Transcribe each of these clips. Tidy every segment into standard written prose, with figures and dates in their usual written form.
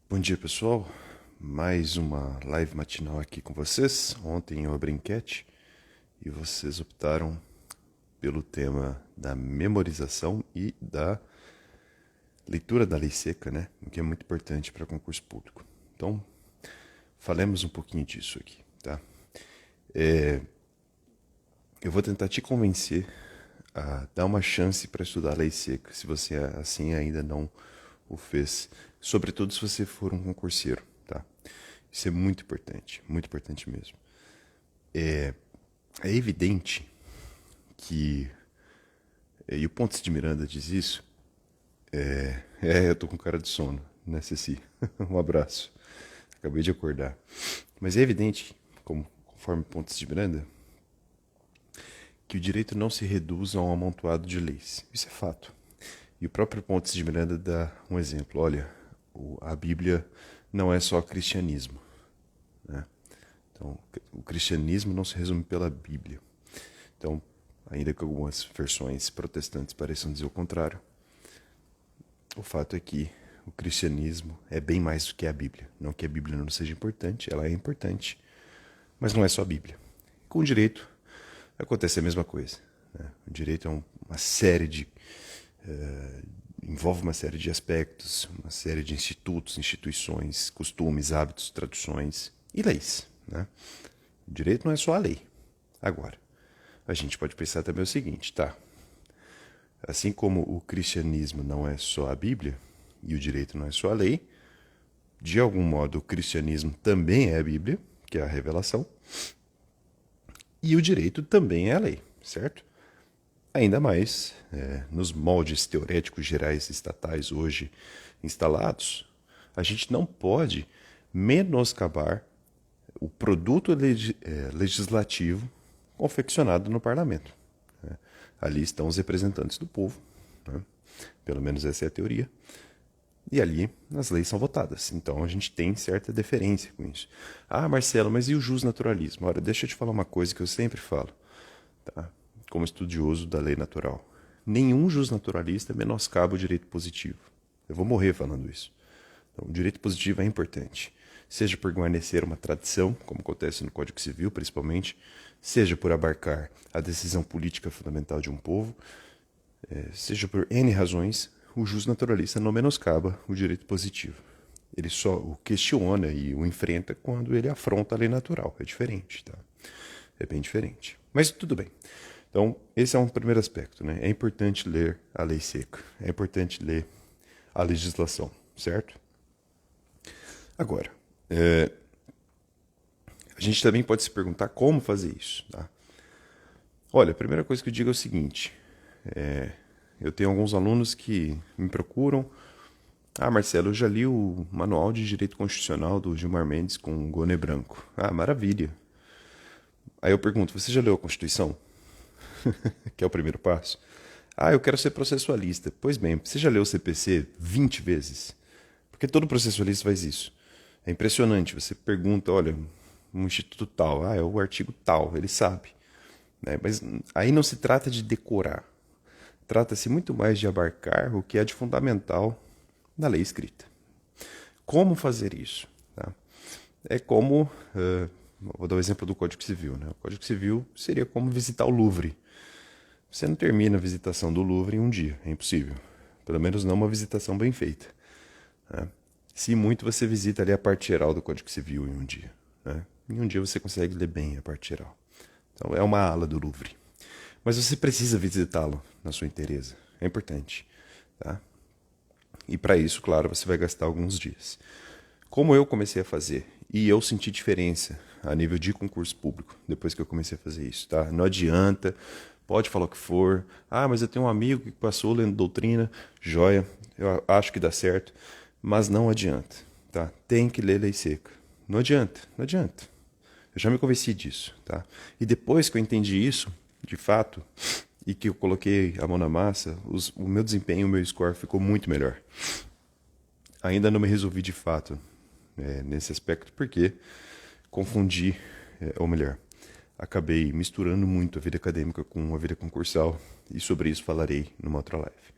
Bom dia, pessoal. Mais uma live matinal aqui com vocês. Ontem eu abri enquete e vocês optaram pelo tema da memorização e da leitura da lei seca, né? O que é muito importante para concurso público. Então, falemos um pouquinho disso aqui, tá? Eu vou tentar te convencer a dar uma chance para estudar a lei seca, se você assim ainda não o fez, sobretudo se você for um concurseiro, tá? Isso é muito importante mesmo. É evidente que, e o Pontes de Miranda diz isso, eu tô com cara de sono, né, Ceci? Um abraço. Acabei de acordar. Mas é evidente, conforme Pontes de Miranda, que o direito não se reduz a um amontoado de leis. Isso é fato. E o próprio Pontes de Miranda dá um exemplo. Olha, a Bíblia não é só cristianismo, né? Então, o cristianismo não se resume pela Bíblia. Então, ainda que algumas versões protestantes pareçam dizer o contrário, o fato é que o cristianismo é bem mais do que a Bíblia. Não que a Bíblia não seja importante, ela é importante, mas não é só a Bíblia. Com o direito, acontece a mesma coisa, né? O direito é uma série de... envolve uma série de aspectos, uma série de institutos, instituições, costumes, hábitos, tradições e leis, né? O direito não é só a lei. Agora, a gente pode pensar também o seguinte, tá? Assim como o cristianismo não é só a Bíblia e o direito não é só a lei, de algum modo o cristianismo também é a Bíblia, que é a revelação, e o direito também é a lei, certo? Ainda mais nos moldes teoréticos gerais estatais hoje instalados, a gente não pode menoscabar o produto legislativo confeccionado no parlamento, né? Ali estão os representantes do povo, né? Pelo menos essa é a teoria. E ali as leis são votadas. Então a gente tem certa deferência com isso. Ah, Marcelo, mas e o justnaturalismo? Ora, deixa eu te falar uma coisa que eu sempre falo, tá? Como estudioso da lei natural. Nenhum justnaturalista menoscaba o direito positivo. Eu vou morrer falando isso. Então, o direito positivo é importante. Seja por guarnecer uma tradição, como acontece no Código Civil, principalmente, seja por abarcar a decisão política fundamental de um povo, seja por N razões, o justnaturalista não menoscaba o direito positivo. Ele só o questiona e o enfrenta quando ele afronta a lei natural. É diferente, tá? É bem diferente. Mas tudo bem. Então, esse é um primeiro aspecto, né? É importante ler a lei seca. É importante ler a legislação, certo? Agora, a gente também pode se perguntar como fazer isso, tá? Olha, a primeira coisa que eu digo é o seguinte. Eu tenho alguns alunos que me procuram. Ah, Marcelo, eu já li o Manual de Direito Constitucional do Gilmar Mendes com Gone Branco. Ah, maravilha. Aí eu pergunto, você já leu a Constituição? Que é o primeiro passo. Ah, eu quero ser processualista. Pois bem, você já leu o CPC 20 vezes? Porque todo processualista faz isso. É impressionante. Você pergunta, olha, um instituto tal, é o artigo tal, ele sabe, né? Mas aí não se trata de decorar. Trata-se muito mais de abarcar o que é de fundamental na lei escrita. Como fazer isso? Tá? É como, vou dar o exemplo do Código Civil, né? O Código Civil seria como visitar o Louvre. Você não termina a visitação do Louvre em um dia, é impossível. Pelo menos não uma visitação bem feita, né? Se muito, você visita ali a parte geral do Código Civil em um dia, né? Em um dia você consegue ler bem a parte geral. Então é uma ala do Louvre. Mas você precisa visitá-lo na sua inteireza. É importante, tá? E para isso, claro, você vai gastar alguns dias. Como eu comecei a fazer, e eu senti diferença a nível de concurso público depois que eu comecei a fazer isso, tá? Não adianta, pode falar o que for. Ah, mas eu tenho um amigo que passou lendo doutrina, joia, eu acho que dá certo, mas não adianta, tá? Tem que ler lei seca. Não adianta, não adianta. Eu já me convenci disso, tá? E depois que eu entendi isso, de fato, e que eu coloquei a mão na massa, o meu desempenho, o meu score ficou muito melhor. Ainda não me resolvi de fato nesse aspecto, porque confundi, ou melhor, acabei misturando muito a vida acadêmica com a vida concursal, e sobre isso falarei numa outra live.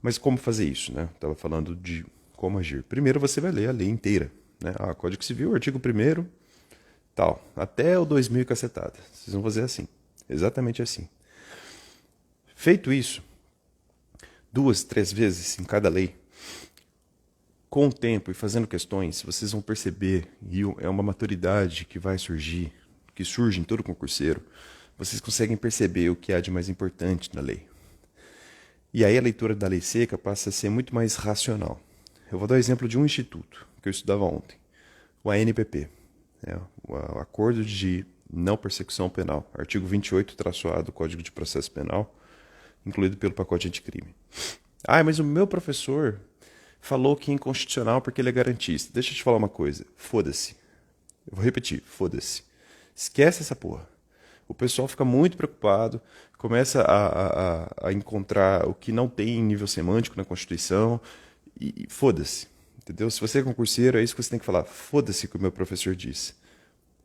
Mas como fazer isso, né? Estava falando de como agir. Primeiro você vai ler a lei inteira, né? Código Civil, artigo 1º, tal, até o 2000 e cacetada. Vocês vão fazer assim, exatamente assim. Feito isso, 2, 3 vezes em cada lei, com o tempo e fazendo questões, vocês vão perceber, e é uma maturidade que vai surgir, que surge em todo concurseiro, vocês conseguem perceber o que há de mais importante na lei. E aí a leitura da lei seca passa a ser muito mais racional. Eu vou dar o exemplo de um instituto que eu estudava ontem, o ANPP, o Acordo de Não Persecução Penal, artigo 28-A do Código de Processo Penal, incluído pelo pacote anticrime. Mas o meu professor falou que é inconstitucional porque ele é garantista. Deixa eu te falar uma coisa, foda-se. Eu vou repetir, foda-se. Esquece essa porra. O pessoal fica muito preocupado, começa a encontrar o que não tem em nível semântico na Constituição e foda-se, entendeu? Se você é concurseiro, é isso que você tem que falar. Foda-se o que o meu professor disse.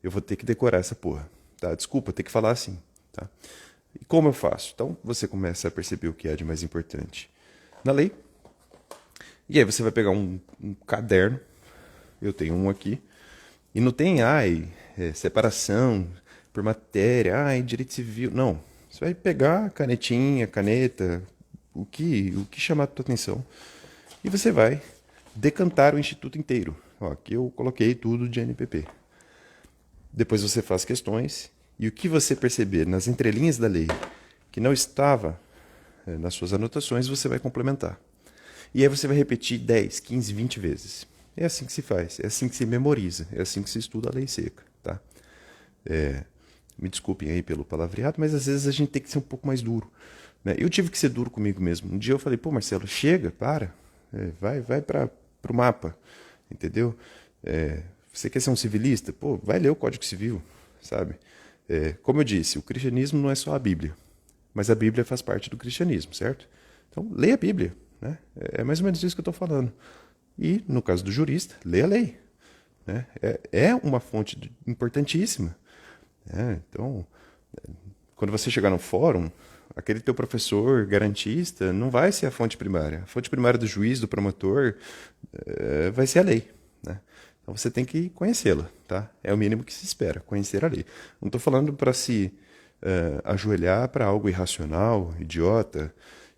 Eu vou ter que decorar essa porra, tá? Desculpa, eu tenho que falar assim, tá? E como eu faço? Então, você começa a perceber o que é de mais importante na lei. E aí você vai pegar um caderno, eu tenho um aqui, e não tem, separação por matéria, direito civil. Não. Você vai pegar canetinha, caneta, o que chamar a tua atenção. E você vai decantar o instituto inteiro. Aqui eu coloquei tudo de NPP. Depois você faz questões. E o que você perceber nas entrelinhas da lei que não estava nas suas anotações, você vai complementar. E aí você vai repetir 10, 15, 20 vezes. É assim que se faz. É assim que se memoriza. É assim que se estuda a lei seca. Tá? Me desculpem aí pelo palavreado, mas às vezes a gente tem que ser um pouco mais duro, né? Eu tive que ser duro comigo mesmo. Um dia eu falei, Marcelo, chega, para, vai para o mapa, entendeu? Você quer ser um civilista? Vai ler o Código Civil, sabe? Como eu disse, o cristianismo não é só a Bíblia, mas a Bíblia faz parte do cristianismo, certo? Então, leia a Bíblia, né? É mais ou menos isso que eu estou falando. E, no caso do jurista, leia a lei, né? É uma fonte importantíssima. Então, quando você chegar no fórum, aquele teu professor garantista não vai ser a fonte primária. A fonte primária do juiz, do promotor, vai ser a lei, né? Então você tem que conhecê-la, tá? É o mínimo que se espera, conhecer a lei. Não estou falando para se ajoelhar para algo irracional, idiota,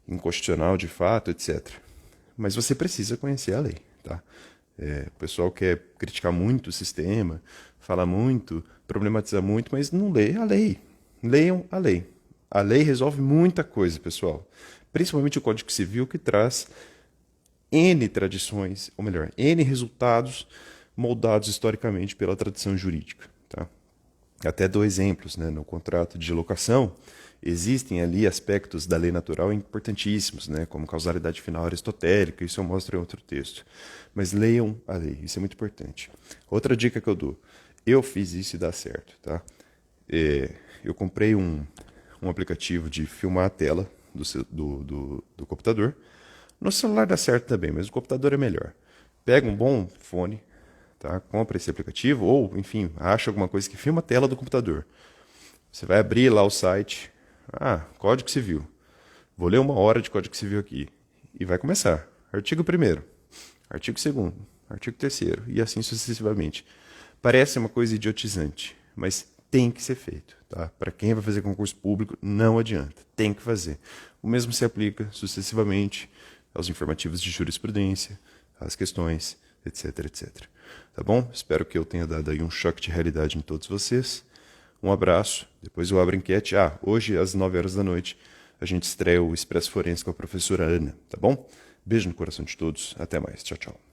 inconstitucional de fato, etc. Mas você precisa conhecer a lei, tá? O pessoal quer criticar muito o sistema, fala muito, problematiza muito, mas não lê a lei. Leiam a lei. A lei resolve muita coisa, pessoal. Principalmente o Código Civil, que traz N tradições, ou melhor, N resultados moldados historicamente pela tradição jurídica. Tá? Até dou exemplos, né? No contrato de locação, existem ali aspectos da lei natural importantíssimos, né? Como causalidade final aristotélica, isso eu mostro em outro texto. Mas leiam a lei, isso é muito importante. Outra dica que eu dou, eu fiz isso e dá certo. Tá? Eu comprei um aplicativo de filmar a tela do computador. No celular dá certo também, mas o computador é melhor. Pega um bom fone, tá? Compra esse aplicativo, ou, enfim, acha alguma coisa que filma a tela do computador. Você vai abrir lá o site, Código Civil. Vou ler 1 hora de Código Civil aqui. E vai começar. Artigo 1º, artigo 2º, artigo 3º, e assim sucessivamente. Parece uma coisa idiotizante, mas tem que ser feito. Tá? Para quem vai fazer concurso público, não adianta. Tem que fazer. O mesmo se aplica sucessivamente aos informativos de jurisprudência, às questões, etc, etc. Tá bom? Espero que eu tenha dado aí um choque de realidade em todos vocês. Um abraço. Depois eu abro a enquete. Hoje, às 9 horas da noite, a gente estreia o Expresso Forense com a professora Ana. Tá bom? Beijo no coração de todos. Até mais. Tchau, tchau.